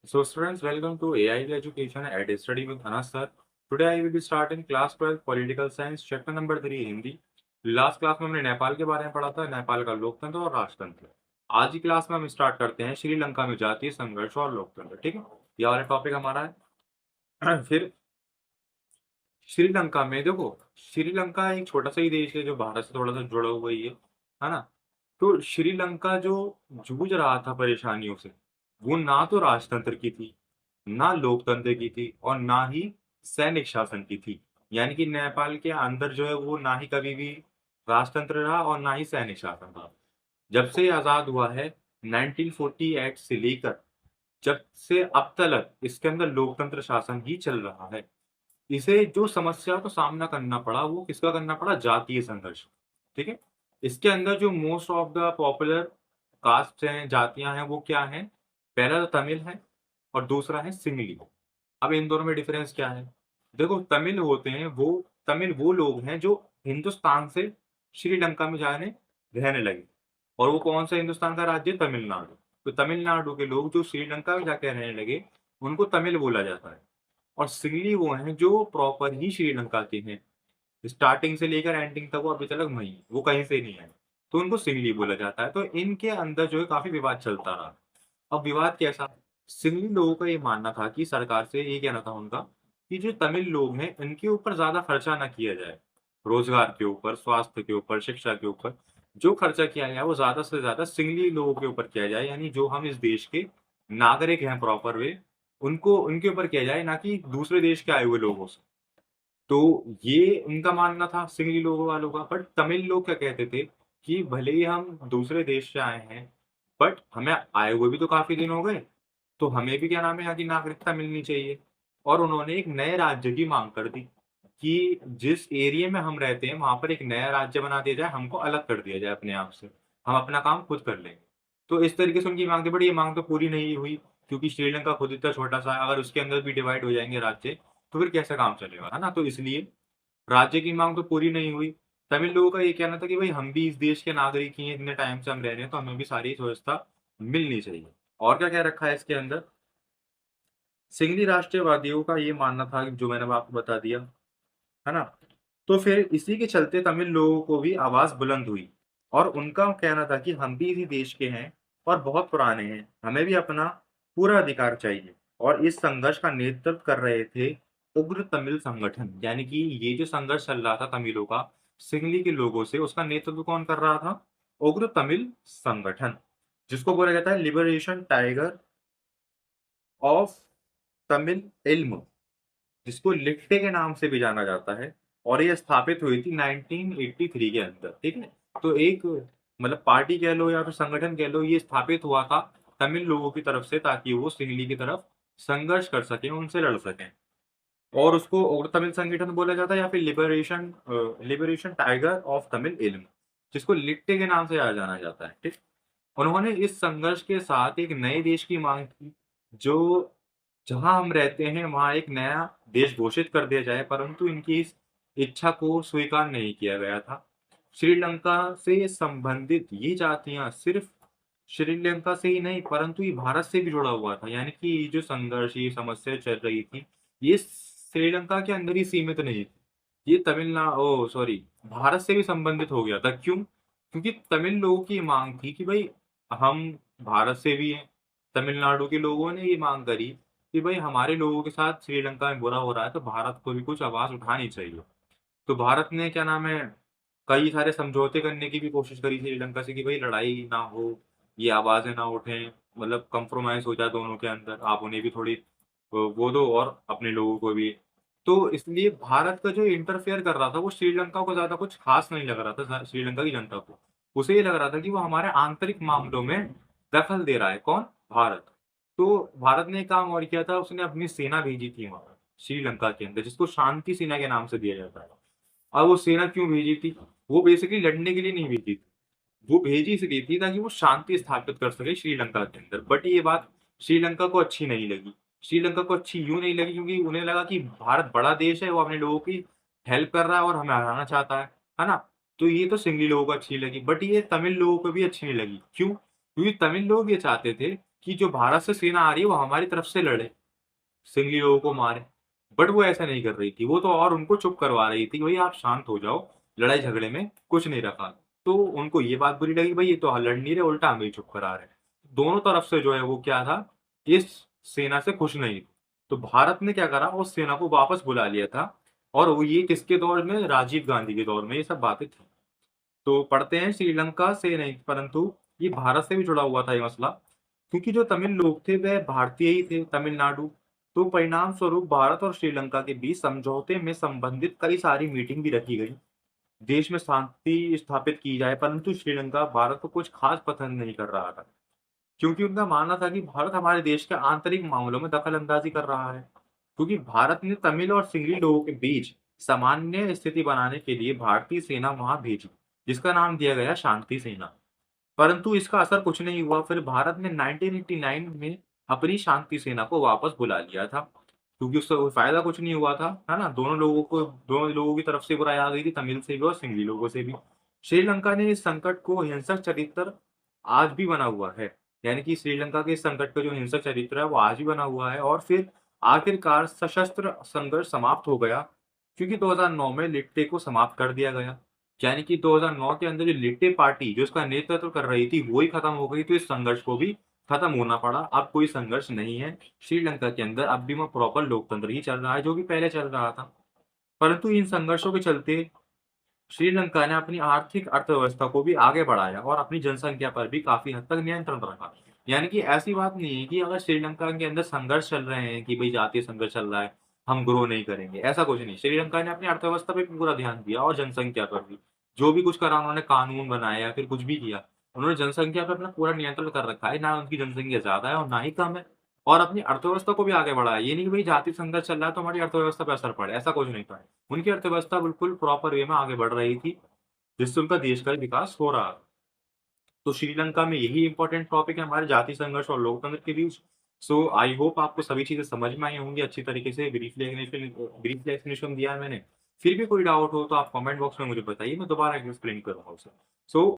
So students, welcome to AI Education at Study with Anas sir. Today I will be starting class 12 Political Science chapter number 3 Hindi. Last class में हमने नेपाल के बारे में पढ़ा था, नेपाल का लोकतंत्र और राजतंत्र। आज की क्लास में हम स्टार्ट करते हैं श्रीलंका में जातीय संघर्ष और लोकतंत्र। ठीक है, ये वाला टॉपिक हमारा है। फिर श्रीलंका में देखो, श्रीलंका एक छोटा सा ही देश है जो भारत से थोड़ा सा जुड़ा हुआ ही है ना। तो श्रीलंका जो जूझ रहा था परेशानियों से, वो ना तो राजतंत्र की थी, ना लोकतंत्र की थी और ना ही सैनिक शासन की थी। यानी कि नेपाल के अंदर जो है वो ना ही कभी भी राजतंत्र रहा और ना ही सैनिक शासन रहा। जब से आजाद हुआ है 1948 से लेकर जब से अब तक इसके अंदर लोकतंत्र शासन ही चल रहा है। इसे जो समस्या का सामना करना पड़ा वो किसका करना पड़ा? जातीय संघर्ष। ठीक है? इसके अंदर जो most of the popular caste हैं, जातियाँ हैं, वो क्या हैं? पहला तो तमिल है और दूसरा है सिंगली। अब इन दोनों में डिफरेंस क्या है? देखो, तमिल होते हैं तमिल वो लोग हैं जो हिंदुस्तान से श्रीलंका में जाने रहने लगे। और वो कौन सा हिंदुस्तान का राज्य? तमिलनाडु। तो तमिलनाडु के लोग जो श्रीलंका में जाके रहने लगे, उनको तमिल बोला जाता है। और सिंहली वो हैं जो प्रॉपर ही श्रीलंका के हैं। स्टार्टिंग से लेकर एंडिंग तक वो अभी तक वहीं, वो कहीं से नहीं आए। तो उनको सिंहली बोला जाता है। तो इनके अंदर जो है काफ़ी विवाद चलता रहा। अब विवाद कैसा? सिंहली लोगों का ये मानना था कि सरकार से ये कहना था उनका कि जो तमिल लोग हैं, इनके ऊपर ज़्यादा खर्चा ना किया जाए। रोज़गार के ऊपर, स्वास्थ्य के ऊपर, शिक्षा के ऊपर जो खर्चा किया जाए, वो ज़्यादा से ज़्यादा सिंहली लोगों के ऊपर किया जाए। यानी जो हम इस देश के नागरिक हैं प्रॉपर वे, उनको उनके ऊपर किया जाए, ना कि दूसरे देश के आए हुए लोगों से। तो ये उनका मानना था सिंहली लोगों वालों का। बट तमिल लोग क्या कहते थे कि भले ही हम दूसरे देश से आए हैं, बट हमें आए हुए भी तो काफ़ी दिन हो गए, तो हमें भी क्या नाम है, यहाँ की नागरिकता मिलनी चाहिए। और उन्होंने एक नए राज्य की माँग कर दी कि जिस एरिया में हम रहते हैं, वहाँ पर एक नया राज्य बना दिया जाए, हमको अलग कर दिया जाए अपने आप से। हम अपना काम खुद कर लेंगे। तो इस तरीके से उनकी माँग थी, बट ये माँग तो पूरी नहीं हुई, क्योंकि श्रीलंका खुद इतना छोटा-सा है, अगर उसके अंदर भी डिवाइड हो जाएँगे राज्य, तो फिर कैसे काम चलेगा, है ना? तो इसलिए राज्य की माँग तो पूरी नहीं हुई। तमिल लोगों का ये कहना था कि भई हम भी इस देश के नागरिक ही हैं, इतने टाइम से हम रह रहे हैं, तो हमें भी सारी व्यवस्था मिलनी चाहिए। और क्या-क्या रखा है इसके अंदर? सिंहली राष्ट्रवादियों का ये मानना था कि जो मैंने अब आपको बता दिया, है ना? तो फिर इसी के चलते तमिल लोगों को भी आवाज़ बुलंद हुई और उनका कहना था कि हम भी इसी देश के हैं और बहुत पुराने हैं, हमें भी अपना पूरा अधिकार चाहिए। और इस संघर्ष का नेतृत्व कर रहे थे उग्र तमिल संगठन, यानी कि ये जो संघर्ष चल रहा था तमिलों का, सिंहली के लोगों से, उसका नेतृत्व कौन कर रहा था? उग्र तमिल संगठन, जिसको बोला जाता है लिबरेशन टाइगर ऑफ तमिल इल्म, जिसको लिट्टे के नाम से भी जाना जाता है। और ये स्थापित हुई थी 1983 के अंदर, ठीक है? तो एक मतलब पार्टी कह लो या फिर संगठन कह लो, ये स्थापित हुआ था तमिल लोगों की तरफ से, ताकि वो सिंहली की तरफ संघर्ष कर सकें, उनसे लड़ सकें। और उसको और तमिल संगठन बोला जाता है या फिर लिबरेशन टाइगर ऑफ तमिल इल्म, जिसको लिट्टे के नाम से जाना जाता है, ठीक? उन्होंने इस संघर्ष के साथ एक नए देश की माँग की, जो जहाँ हम रहते हैं वहाँ एक नया देश घोषित कर दिया जाए, परंतु इनकी इस इच्छा को स्वीकार नहीं किया गया था। श्रीलंका से संबंधित ये जातियाँ सिर्फ़ श्रीलंका से ही नहीं, परंतु ये भारत से भी जुड़ा हुआ था। यानी कि ये जो संघर्ष, ये समस्या चल रही थी, ये श्रीलंका के अंदर ही सीमित नहीं थी। ये सॉरी, भारत से भी संबंधित हो गया था। क्यों? क्योंकि तमिल लोगों की माँग थी कि भई हम भारत से भी हैं। तमिलनाडु के लोगों ने ये माँग करी कि भई हमारे लोगों के साथ श्रीलंका में बुरा हो रहा है, तो भारत को भी कुछ आवाज़ उठानी चाहिए। तो भारत ने क्या नाम है, कई सारे समझौते करने की भी कोशिश करी श्रीलंका से कि भई लड़ाई ना हो, ये आवाज़ें ना उठें, मतलब कॉम्प्रोमाइज़ हो जाए दोनों के अंदर, आप उन्हें भी थोड़ी वो दो और अपने लोगों को भी। तो इसलिए भारत का जो इंटरफेयर कर रहा था, वो श्रीलंका को ज़्यादा कुछ ख़ास नहीं लग रहा था, श्रीलंका की जनता को। उसे ये लग रहा था कि वो हमारे आंतरिक मामलों में दखल दे रहा है। कौन? भारत। तो भारत ने एक काम और किया था, उसने अपनी सेना भेजी थी वहाँ, श्रीलंका के अंदर, जिसको शांति सेना के नाम से दिया जाता है। अब वो सेना क्यों भेजी थी? वो बेसिकली लड़ने के लिए नहीं भेजी थी। वो भेजी इसलिए थी ताकि वो शांति स्थापित कर सके श्रीलंका के अंदर। बट ये बात श्रीलंका को अच्छी नहीं लगी। श्रीलंका को अच्छी यूँ नहीं लगी क्योंकि उन्हें लगा कि भारत बड़ा देश है, वो अपने लोगों की हेल्प कर रहा है और हमें हराना चाहता है ना? तो ये तो सिंघली लोगों को अच्छी लगी, बट ये तमिल लोगों को भी अच्छी नहीं लगी। क्यों? क्योंकि तमिल लोग ये चाहते थे कि जो भारत से सेना आ रही है वो हमारी तरफ से लड़े, सिंगली लोगों को मारे। बट वो ऐसा नहीं कर रही थी, वो तो और उनको चुप करवा रही थी, भई आप शांत हो जाओ, लड़ाई-झगड़े में कुछ नहीं रखा। तो उनको ये बात बुरी लगी, भई ये तो लड़ नहीं रहे, उल्टा हमें ही चुप करा रहे हैं। दोनों तरफ से जो है वो क्या था, इस सेना से खुश नहीं थे। तो भारत ने क्या करा, उस सेना को वापस बुला लिया था और वो ये किसके दौर में, राजीव गांधी के दौर में ये सब बातें थी। तो पढ़ते हैं श्रीलंका से नहीं, परंतु ये भारत से भी जुड़ा हुआ था ये मसला, क्योंकि जो तमिल लोग थे वह भारतीय ही थे, तमिलनाडु। तो परिणाम स्वरूप भारत और श्रीलंका के बीच समझौते में संबंधित कई सारी मीटिंग भी रखी गई। देश में शांति स्थापित की जाए, परंतु श्रीलंका भारत को कुछ खास पसंद नहीं कर रहा था, क्योंकि उनका मानना था कि भारत हमारे देश के आंतरिक मामलों में दखल-अंदाज़ी कर रहा है। क्योंकि भारत ने तमिल और सिंघली लोगों के बीच सामान्य स्थिति बनाने के लिए भारतीय सेना वहाँ भेजी, जिसका नाम दिया गया शांति सेना। परंतु इसका असर कुछ नहीं हुआ, फिर भारत ने 1989 में अपनी शांति सेना को वापस बुला लिया था, क्योंकि उससे कोई फ़ायदा कुछ नहीं हुआ था, है ना? दोनों लोगों की तरफ से बुराई आ गई थी, तमिल से भी और सिंघली लोगों से भी। श्रीलंका ने इस संकट को हिंसक चरित्र आज भी बना हुआ है, यानी कि श्रीलंका के इस संकट का जो हिंसक चरित्र है, वो आज भी बना हुआ है और फिर आखिरकार सशस्त्र संघर्ष समाप्त हो गया, क्योंकि 2009 में लिट्टे को समाप्त कर दिया गया। यानी कि 2009 के अंदर जो लिट्टे पार्टी जो इसका नेतृत्व कर रही थी, वो ही खत्म हो गई, तो इस संघर्ष को भी खत्म होना पड़ा। अब कोई संघर्ष नहीं है श्रीलंका के अंदर, अब भी वहाँ प्रॉपर लोकतंत्र ही चल रहा है, जो कि पहले चल रहा था। परंतु इन संघर्षों के चलते श्रीलंका ने अपनी आर्थिक अर्थव्यवस्था को भी आगे बढ़ाया और अपनी जनसंख्या पर भी काफ़ी हद तक नियंत्रण रखा। यानी कि ऐसी बात नहीं है कि अगर श्रीलंका के अंदर संघर्ष चल रहे हैं कि भई जातीय संघर्ष चल रहा है, हम ग्रो नहीं करेंगे, ऐसा कुछ नहीं। श्रीलंका ने अपनी अर्थव्यवस्था पे भी पूरा ध्यान दिया और जनसंख्या पर भी। जो भी कुछ करा उन्होंने, कानून बनाए या फिर कुछ भी किया, उन्होंने जनसंख्या पे अपना पूरा नियंत्रण कर रखा है, ना उनकी जनसंख्या ज़्यादा है और ना ही कम है। और अपनी अर्थव्यवस्था को भी आगे बढ़ाया। ये नहीं कि भई जातीय संघर्ष चल रहा है तो हमारी अर्थव्यवस्था पे असर पड़े, ऐसा कुछ नहीं था। उनकी अर्थव्यवस्था बिल्कुल प्रॉपर वे में आगे बढ़ रही थी, जिससे उनका देश का विकास हो रहा था। तो श्रीलंका में यही इम्पोर्टेंट टॉपिक है हमारे जातीय संघर्ष और लोकतंत्र के बीच। सो आई होप आपको सभी चीज़ें समझ में आई होंगी अच्छी तरीके से, ब्रीफली एक्सप्लेनेशन दिया है मैंने। फिर भी कोई डाउट हो तो आप कमेंट बॉक्स में मुझे बताइए, मैं दोबारा एक्सप्लेन करूँगा उसे। सो